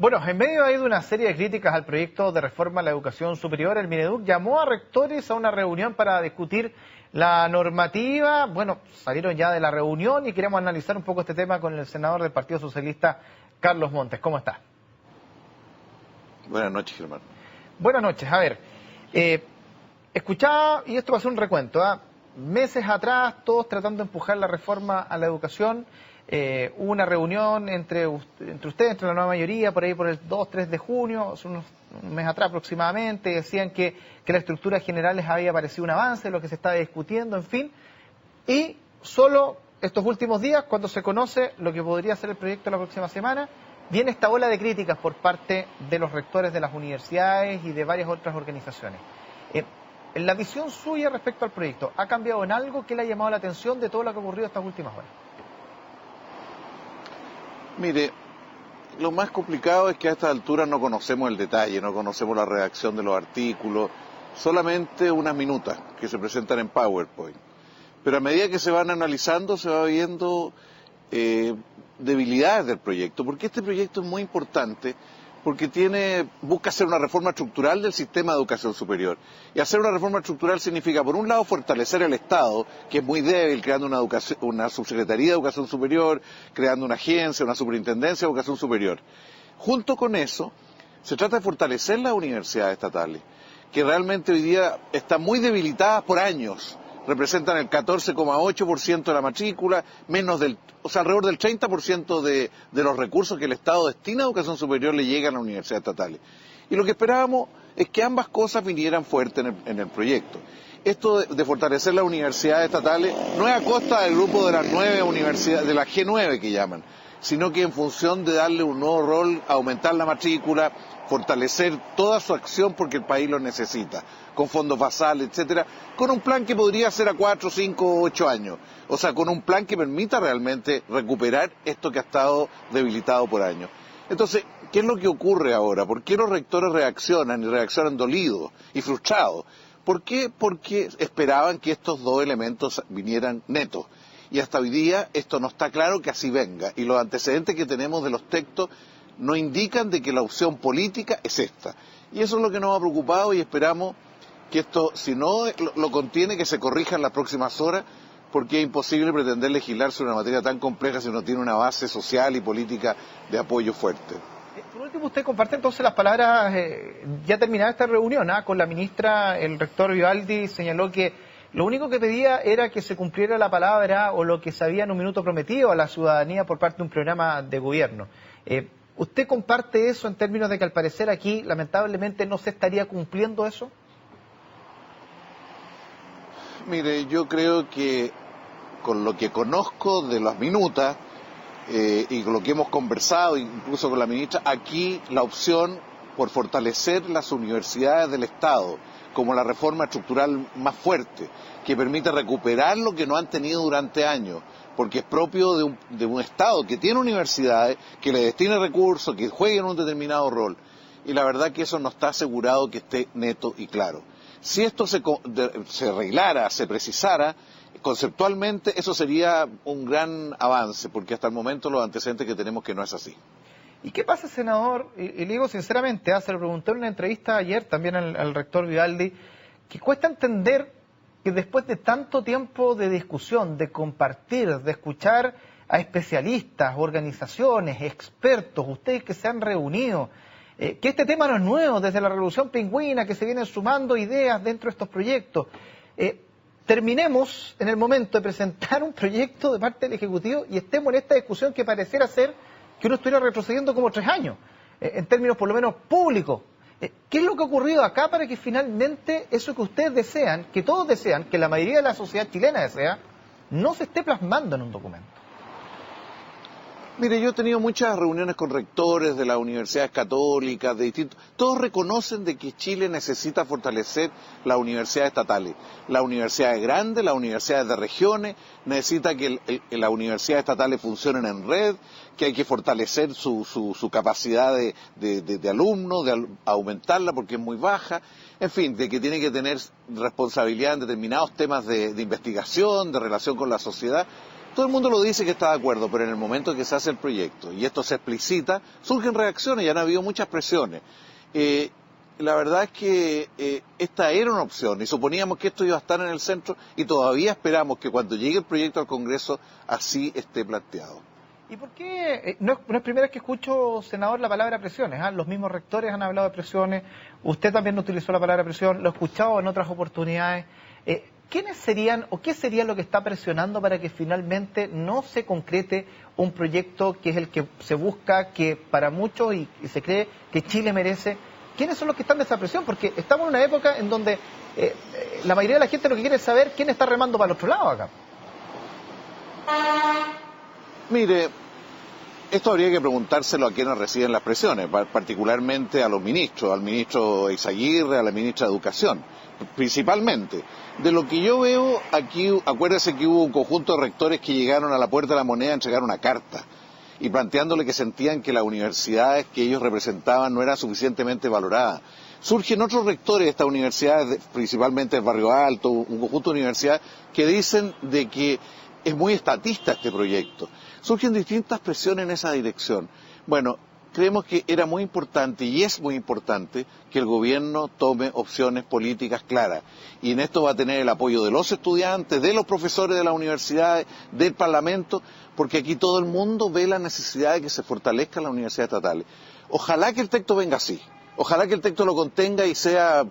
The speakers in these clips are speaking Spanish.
Bueno, en medio de una serie de críticas al proyecto de reforma a la educación superior, el Mineduc llamó a rectores a una reunión para discutir la normativa. Bueno, salieron ya de la reunión y queremos analizar un poco este tema con el senador del Partido Socialista, Carlos Montes. ¿Cómo está? Buenas noches, Germán. Buenas noches. A ver, escuchaba, y esto va a ser un recuento, meses atrás, todos tratando de empujar la reforma a la educación. Hubo una reunión entre ustedes, entre la nueva mayoría, por ahí por el 2-3 de junio, hace un mes atrás aproximadamente. Decían que la estructura general les había parecido un avance, lo que se estaba discutiendo, en fin. Y solo estos últimos días, cuando se conoce lo que podría ser el proyecto la próxima semana, viene esta ola de críticas por parte de los rectores de las universidades y de varias otras organizaciones. En la visión suya respecto al proyecto, ¿ha cambiado en algo? ¿Qué le ha llamado la atención de todo lo que ha ocurrido estas últimas horas? Mire, lo más complicado es que a esta altura no conocemos el detalle, no conocemos la redacción de los artículos, solamente unas minutas que se presentan en PowerPoint. Pero a medida que se van analizando, se va viendo debilidades del proyecto, porque este proyecto es muy importante, porque busca hacer una reforma estructural del sistema de educación superior. Y hacer una reforma estructural significa, por un lado, fortalecer el Estado, que es muy débil, creando una subsecretaría de educación superior, creando una agencia, una superintendencia de educación superior. Junto con eso, se trata de fortalecer las universidades estatales, que realmente hoy día están muy debilitadas por años. Representan el 14,8% de la matrícula, alrededor del 30% de los recursos que el Estado destina a educación superior le llegan a las universidades estatales. Y lo que esperábamos es que ambas cosas vinieran fuertes en el proyecto. Esto de fortalecer las universidades estatales no es a costa del grupo de las 9 universidades, de la G9 que llaman, sino que en función de darle un nuevo rol, aumentar la matrícula, fortalecer toda su acción porque el país lo necesita, con fondos basales, etcétera, con un plan que podría ser a 4, 5, 8 años. O sea, con un plan que permita realmente recuperar esto que ha estado debilitado por años. Entonces, ¿qué es lo que ocurre ahora? ¿Por qué los rectores reaccionan y reaccionan dolidos y frustrados? ¿Por qué? Porque esperaban que estos dos elementos vinieran netos. Y hasta hoy día esto no está claro que así venga. Y los antecedentes que tenemos de los textos no indican de que la opción política es esta. Y eso es lo que nos ha preocupado y esperamos que esto, si no lo contiene, que se corrija en las próximas horas, porque es imposible pretender legislar sobre una materia tan compleja si no tiene una base social y política de apoyo fuerte. Por último, usted comparte entonces las palabras, ya terminada esta reunión, con la ministra, el rector Vivaldi señaló que lo único que pedía era que se cumpliera la palabra o lo que se había en un minuto prometido a la ciudadanía por parte de un programa de gobierno. ¿Usted comparte eso en términos de que al parecer aquí lamentablemente no se estaría cumpliendo eso? Mire, yo creo que con lo que conozco de las minutas y con lo que hemos conversado incluso con la ministra, aquí la opción por fortalecer las universidades del Estado como la reforma estructural más fuerte, que permite recuperar lo que no han tenido durante años, porque es propio de un Estado que tiene universidades, que le destine recursos, que jueguen un determinado rol. Y la verdad que eso no está asegurado que esté neto y claro. Si esto se arreglara, se precisara, conceptualmente eso sería un gran avance, porque hasta el momento los antecedentes que tenemos que no es así. ¿Y qué pasa, senador? Y le digo sinceramente, se lo pregunté en una entrevista ayer también al rector Vivaldi, que cuesta entender que después de tanto tiempo de discusión, de compartir, de escuchar a especialistas, organizaciones, expertos, ustedes que se han reunido, que este tema no es nuevo, desde la Revolución Pingüina, que se vienen sumando ideas dentro de estos proyectos. Terminemos en el momento de presentar un proyecto de parte del Ejecutivo y estemos en esta discusión que pareciera ser que uno estuviera retrocediendo como 3 años, en términos por lo menos públicos. ¿Qué es lo que ha ocurrido acá para que finalmente eso que ustedes desean, que todos desean, que la mayoría de la sociedad chilena desea, no se esté plasmando en un documento? Mire, yo he tenido muchas reuniones con rectores de las universidades católicas, todos reconocen de que Chile necesita fortalecer las universidades estatales. Las universidades grandes, las universidades de regiones, necesita que las universidades estatales funcionen en red, que hay que fortalecer su capacidad de alumnos, de aumentarla porque es muy baja, en fin, de que tiene que tener responsabilidad en determinados temas de investigación, de relación con la sociedad. Todo el mundo lo dice que está de acuerdo, pero en el momento que se hace el proyecto y esto se explicita, surgen reacciones y han habido muchas presiones. La verdad es que esta era una opción y suponíamos que esto iba a estar en el centro y todavía esperamos que cuando llegue el proyecto al Congreso así esté planteado. ¿Y por qué? No es primera vez que escucho, senador, la palabra presiones. Los mismos rectores han hablado de presiones, usted también utilizó la palabra presión, lo he escuchado en otras oportunidades. ¿Quiénes serían o qué sería lo que está presionando para que finalmente no se concrete un proyecto que es el que se busca, que para muchos y se cree que Chile merece? ¿Quiénes son los que están de esa presión? Porque estamos en una época en donde la mayoría de la gente lo que quiere es saber quién está remando para el otro lado acá. Mire, esto habría que preguntárselo a quienes reciben las presiones, particularmente a los ministros, al ministro Eizaguirre, a la ministra de Educación, principalmente. De lo que yo veo aquí, acuérdese que hubo un conjunto de rectores que llegaron a la Puerta de la Moneda a entregar una carta y planteándole que sentían que las universidades que ellos representaban no eran suficientemente valoradas. Surgen otros rectores de estas universidades, principalmente del Barrio Alto, un conjunto de universidades, que dicen de que es muy estatista este proyecto. Surgen distintas presiones en esa dirección. Bueno, creemos que era muy importante y es muy importante que el gobierno tome opciones políticas claras. Y en esto va a tener el apoyo de los estudiantes, de los profesores de las universidades, del Parlamento, porque aquí todo el mundo ve la necesidad de que se fortalezcan las universidades estatales. Ojalá que el texto venga así. Ojalá que el texto lo contenga y sea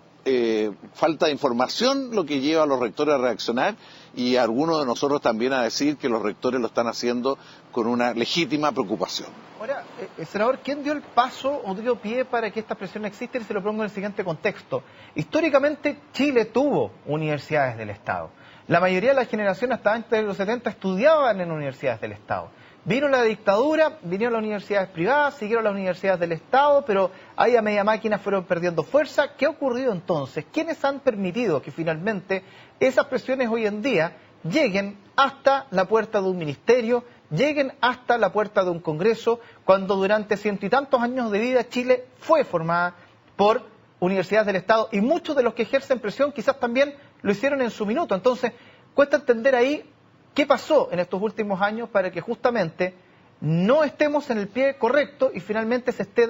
falta de información lo que lleva a los rectores a reaccionar y a algunos de nosotros también a decir que los rectores lo están haciendo con una legítima preocupación. Ahora, senador, ¿quién dio el paso o dio pie para que esta presión exista? Y se lo pongo en el siguiente contexto. Históricamente Chile tuvo universidades del Estado. La mayoría de la generación hasta antes de los 70 estudiaban en universidades del Estado. Vino la dictadura, vinieron las universidades privadas, siguieron las universidades del Estado, pero ahí a media máquina fueron perdiendo fuerza. ¿Qué ha ocurrido entonces? ¿Quiénes han permitido que finalmente esas presiones hoy en día lleguen hasta la puerta de un ministerio, lleguen hasta la puerta de un Congreso, cuando durante ciento y tantos años de vida Chile fue formada por universidades del Estado y muchos de los que ejercen presión quizás también lo hicieron en su minuto? Entonces, cuesta entender ahí qué pasó en estos últimos años para que justamente no estemos en el pie correcto y finalmente se esté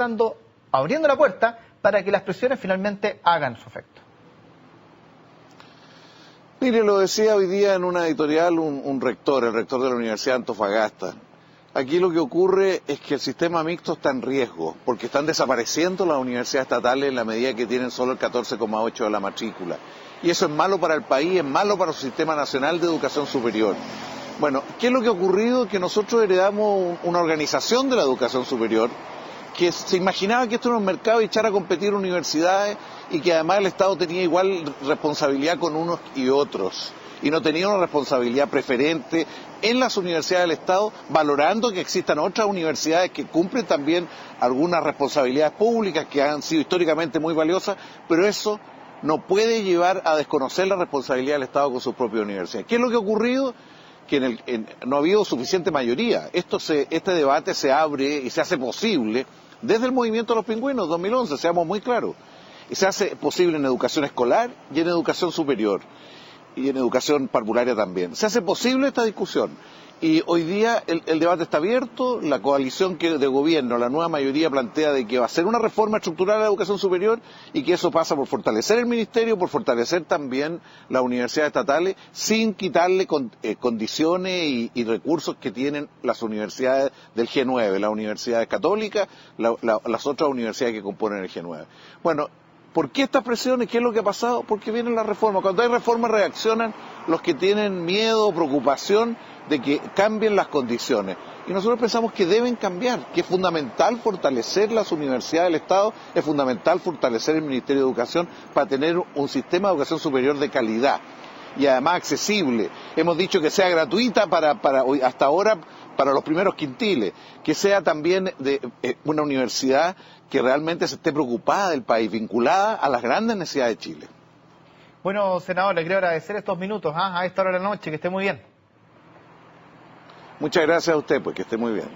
abriendo la puerta para que las presiones finalmente hagan su efecto. Mire, lo decía hoy día en una editorial un rector, el rector de la Universidad de Antofagasta. Aquí lo que ocurre es que el sistema mixto está en riesgo, porque están desapareciendo las universidades estatales en la medida que tienen solo el 14,8% de la matrícula. Y eso es malo para el país, es malo para su sistema nacional de educación superior. Bueno, ¿qué es lo que ha ocurrido? Que nosotros heredamos una organización de la educación superior que se imaginaba que esto era un mercado y echar a competir universidades y que además el Estado tenía igual responsabilidad con unos y otros y no tenía una responsabilidad preferente en las universidades del Estado, valorando que existan otras universidades que cumplen también algunas responsabilidades públicas que han sido históricamente muy valiosas, pero eso no puede llevar a desconocer la responsabilidad del Estado con sus propias universidades. ¿Qué es lo que ha ocurrido? Que no ha habido suficiente mayoría. Este debate se abre y se hace posible desde el movimiento de los pingüinos, 2011, seamos muy claros. Y se hace posible en educación escolar y en educación superior. Y en educación parvularia también. Se hace posible esta discusión. Y hoy día el debate está abierto, la coalición de gobierno, la nueva mayoría plantea de que va a ser una reforma estructural de la educación superior y que eso pasa por fortalecer el ministerio, por fortalecer también las universidades estatales, sin quitarle condiciones y recursos que tienen las universidades del G9, las universidades católicas, las otras universidades que componen el G9. Bueno, ¿por qué estas presiones? ¿Qué es lo que ha pasado? Porque vienen las reformas. Cuando hay reformas reaccionan los que tienen miedo o preocupación de que cambien las condiciones. Y nosotros pensamos que deben cambiar, que es fundamental fortalecer las universidades del Estado, es fundamental fortalecer el Ministerio de Educación para tener un sistema de educación superior de calidad y además accesible. Hemos dicho que sea gratuita hasta ahora para los primeros quintiles, que sea también de una universidad que realmente se esté preocupada del país, vinculada a las grandes necesidades de Chile. Bueno, senador, le quiero agradecer estos minutos a esta hora de la noche, que esté muy bien. Muchas gracias a usted, pues que esté muy bien.